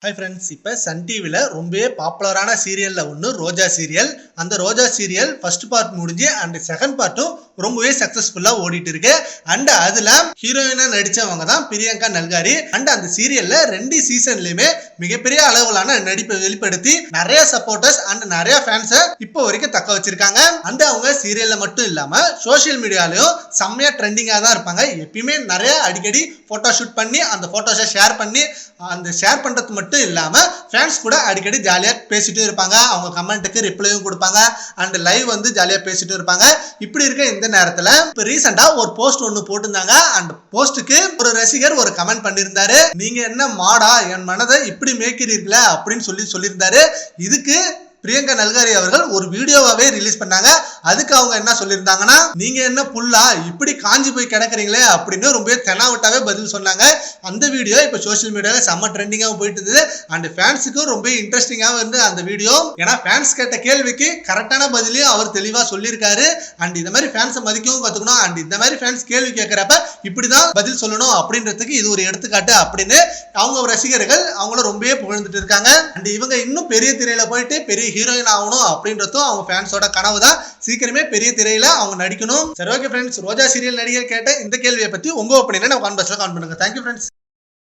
Hi friends, இப்போ Sun டிவியில் ரொம்பவே பாப்புலரான சீரியலில் ஒன்று ரோஜா சீரியல். அந்த ரோஜா சீரியல் ஃபர்ஸ்ட் பார்ட் முடிஞ்சு அண்ட் செகண்ட் பார்ட்டும் ரொம்பவே சக்ஸஸ்ஃபுல்லாக ஓடிட்டு இருக்கு. அண்ட் அதில் ஹீரோயினாக நடித்தவங்க தான் பிரியங்கா நல்காரி. அண்ட் அந்த சீரியலில் 2 சீசன்லையுமே மிகப்பெரிய அளவிலான நடிப்பை வெளிப்படுத்தி நிறைய சப்போர்ட்டர்ஸ் அண்ட் நிறைய ஃபேன்ஸை இப்போ வரைக்கும் தக்க வச்சிருக்காங்க. அண்ட் அவங்க சீரியலில் மட்டும் இல்லாமல் சோஷியல் மீடியாலையும் செம்மையாக ட்ரெண்டிங்காக தான் இருப்பாங்க. எப்பயுமே நிறைய அடிக்கடி ஃபோட்டோ ஷூட் பண்ணி அந்த ஃபோட்டோஸை ஷேர் பண்ணி அந்த ஷேர் பண்ணுறது மட்டும் இல்லாம ஃபேன்ஸ் கூட அடிக்கடி ஜாலியா பேசிட்டு இருப்பாங்க. அவங்க கமெண்ட்டுக்கு ரிப்ளையும் கொடுப்பாங்க அண்ட் லைவ் வந்து ஜாலியா பேசிட்டு இருப்பாங்க. இப்படி இருக்க இந்த நேரத்துல இப்ப ரீசெண்டா ஒரு போஸ்ட் ஒன்னு போட்டிருந்தாங்க. அந்த போஸ்டுக்கு ஒரு ரசிகர் ஒரு கமெண்ட் பண்ணியிருந்தாரு. நீங்க என்ன மாடா என் மனதை இப்படி மேய்க்கிறீர்களா அப்படின்னு சொல்லியிருந்தாரு. இதுக்கு பிரியங்கா நல்காரி அவர்கள் ஒரு வீடியோவாவே ரிலீஸ் பண்ணாங்க. அதுக்கு அவங்க என்ன சொல்லியிருந்தாங்கன்னா, நீங்க என்ன புல்லா இப்படி காஞ்சி போய் கிடக்குறீங்களே அப்படின்னு ரொம்ப தெனாவட்டாவே பதில் சொன்னாங்க. அந்த வீடியோ இப்ப சோசியல் மீடியால செம்ம ட்ரெண்டிங்காக போயிட்டு இருந்தது. அண்ட் ஃபேன்ஸுக்கும் ரொம்ப இன்ட்ரெஸ்டிங்காக இருந்து அந்த வீடியோ. ஏன்னா ஃபேன்ஸ் கேட்ட கேள்விக்கு கரெக்டான பதிலையும் அவர் தெளிவா சொல்லியிருக்காரு. அண்ட் இந்த மாதிரி ஃபேன்ஸை மதிக்கவும் கத்துக்கணும். அண்ட் இந்த மாதிரி ஃபேன்ஸ் கேள்வி கேட்கிறப்ப இப்படிதான் பதில் சொல்லணும் அப்படின்றதுக்கு இது ஒரு எடுத்துக்காட்டு அப்படின்னு அவங்க ரசிகர்கள் அவங்கள ரொம்பவே புகழ்ந்துட்டு இருக்காங்க. அண்ட் இவங்க இன்னும் பெரிய திரையில போயிட்டு பெரிய ஹீரோயின் ஆகணும் அப்படின்றதும் அவங்க ஃபேன்ஸோட கனவு தான். சீக்கிரமே பெரிய திரையில அவங்க நடிக்கணும். சரி, ஓகே ஃப்ரெண்ட்ஸ், ரோஜா சீரியல் நடிகர் கேட்ட இந்த கேள்வியை பத்தி உங்க ஒப்பீனியனை கமெண்ட் பாக்ஸ்ல கமெண்ட் பண்ணுங்க. Thank you friends.